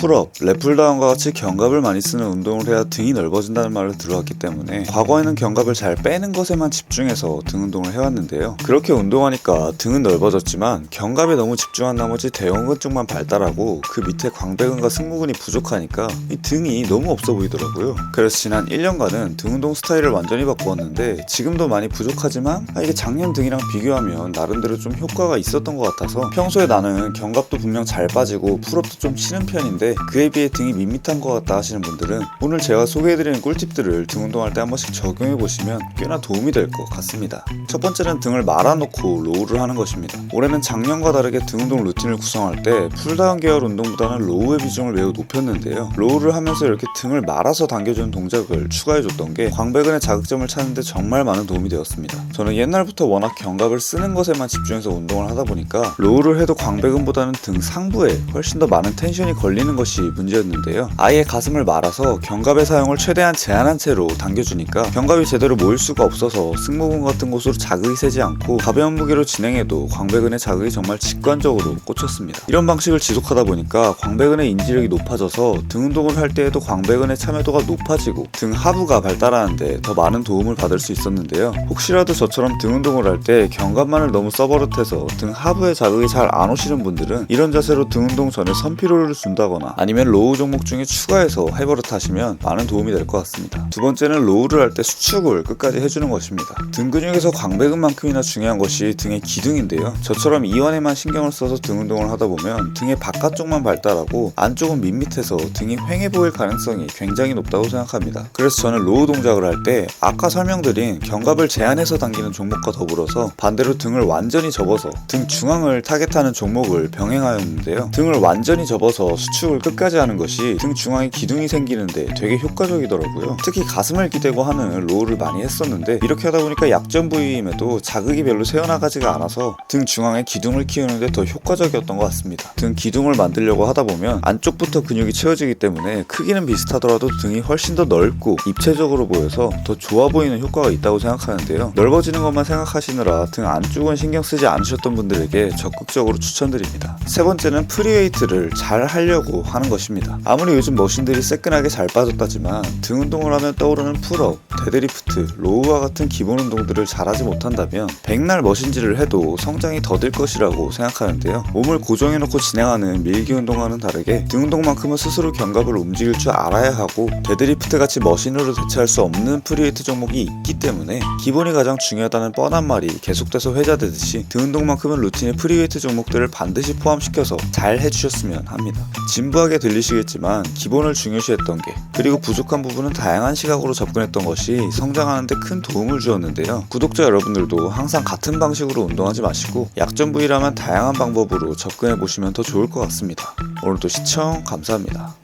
풀업, 랩풀다운과 같이 견갑을 많이 쓰는 운동을 해야 등이 넓어진다는 말을 들어왔기 때문에 과거에는 견갑을 잘 빼는 것에만 집중해서 등 운동을 해왔는데요. 그렇게 운동하니까 등은 넓어졌지만 견갑에 너무 집중한 나머지 대형근 쪽만 발달하고 그 밑에 광배근과 승모근이 부족하니까 이 등이 너무 없어 보이더라고요. 그래서 지난 1년간은 등 운동 스타일을 완전히 바꾸었는데 지금도 많이 부족하지만 이게 작년 등이랑 비교하면 나름대로 좀 효과가 있었던 것 같아서 평소에 나는 견갑도 분명 잘 빠지고 풀업도 좀 치는 편인데 그에 비해 등이 밋밋한 것 같다 하시는 분들은 오늘 제가 소개해드리는 꿀팁들을 등 운동할 때 한 번씩 적용해보시면 꽤나 도움이 될 것 같습니다. 첫 번째는 등을 말아놓고 로우를 하는 것입니다. 올해는 작년과 다르게 등 운동 루틴을 구성할 때 풀다운 계열 운동보다는 로우의 비중을 매우 높였는데요. 로우를 하면서 이렇게 등을 말아서 당겨주는 동작을 추가해줬던 게 광배근의 자극점을 찾는데 정말 많은 도움이 되었습니다. 저는 옛날부터 워낙 견갑을 쓰는 것에만 집중해서 운동을 하다 보니까 로우를 해도 광배근보다는 등 상부에 훨씬 더 많은 텐션이 걸리는 것이 문제였는데요. 아예 가슴을 말아서 견갑의 사용을 최대한 제한한 채로 당겨주니까 견갑이 제대로 모일 수가 없어서 승모근 같은 곳으로 자극이 세지 않고 가벼운 무게로 진행해도 광배근의 자극이 정말 직관적으로 꽂혔습니다. 이런 방식을 지속하다 보니까 광배근의 인지력이 높아져서 등 운동을 할 때에도 광배근의 참여도가 높아지고 등 하부가 발달하는데 더 많은 도움을 받을 수 있었는데요. 혹시라도 저처럼 등 운동을 할 때 견갑만을 너무 써버릇해서 등 하부에 자극이 잘 안 오시는 분들은 이런 자세로 등 운동 전에 선피로를 준다거나 아니면 로우 종목 중에 추가해서 해버릇 하시면 많은 도움이 될 것 같습니다. 두 번째는 로우를 할 때 수축을 끝까지 해주는 것입니다. 등 근육에서 광배근만큼이나 중요한 것이 등의 기둥인데요. 저처럼 이완에만 신경을 써서 등 운동을 하다 보면 등의 바깥쪽만 발달하고 안쪽은 밋밋해서 등이 휑해 보일 가능성이 굉장히 높다고 생각합니다. 그래서 저는 로우 동작을 할 때 아까 설명드린 견갑을 제한해서 당기는 종목과 더불어서 반대로 등을 완전히 접어서 등 중앙을 타겟하는 종목을 병행하였는데요. 등을 완전히 접어서 수축을 끝까지 하는 것이 등 중앙에 기둥이 생기는데 되게 효과적이더라고요. 특히 가슴을 기대고 하는 로우를 많이 했었는데 이렇게 하다 보니까 약점 부위임에도 자극이 별로 새어나가지가 않아서 등 중앙에 기둥을 키우는데 더 효과적이었던 것 같습니다. 등 기둥을 만들려고 하다 보면 안쪽부터 근육이 채워지기 때문에 크기는 비슷하더라도 등이 훨씬 더 넓고 입체적으로 보여서 더 좋아 보이는 효과가 있다고 생각하는데요. 넓어지는 것만 생각하시느라 등 안쪽은 신경 쓰지 않으셨던 분들에게 적극적으로 추천드립니다. 세 번째는 프리웨이트를 잘 하려고 하는 것입니다. 아무리 요즘 머신들이 새끈하게 잘 빠졌다지만 등 운동을 하면 떠오르는 풀업, 데드리프트, 로우와 같은 기본 운동들을 잘하지 못한다면 백날 머신질을 해도 성장이 더딜 것이라고 생각하는데요. 몸을 고정해놓고 진행하는 밀기 운동과는 다르게 등 운동만큼은 스스로 견갑을 움직일 줄 알아야 하고 데드리프트 같이 머신으로 대체할 수 없는 프리웨이트 종목이 있기 때문에 기본이 가장 중요하다는 뻔한 말이 계속돼서 회자되듯이 등 운동만큼은 루틴에 프리웨이트 종목들을 반드시 포함시켜서 잘 해주셨으면 합니다. 진부하게 들리시겠지만 기본을 중요시했던 게 그리고 부족한 부분은 다양한 시각으로 접근했던 것이 성장하는 데 큰 도움을 주었는데요. 구독자 여러분들도 항상 같은 방식으로 운동하지 마시고 약점 부위라면 다양한 방법으로 접근해 보시면 더 좋을 것 같습니다. 오늘도 시청 감사합니다.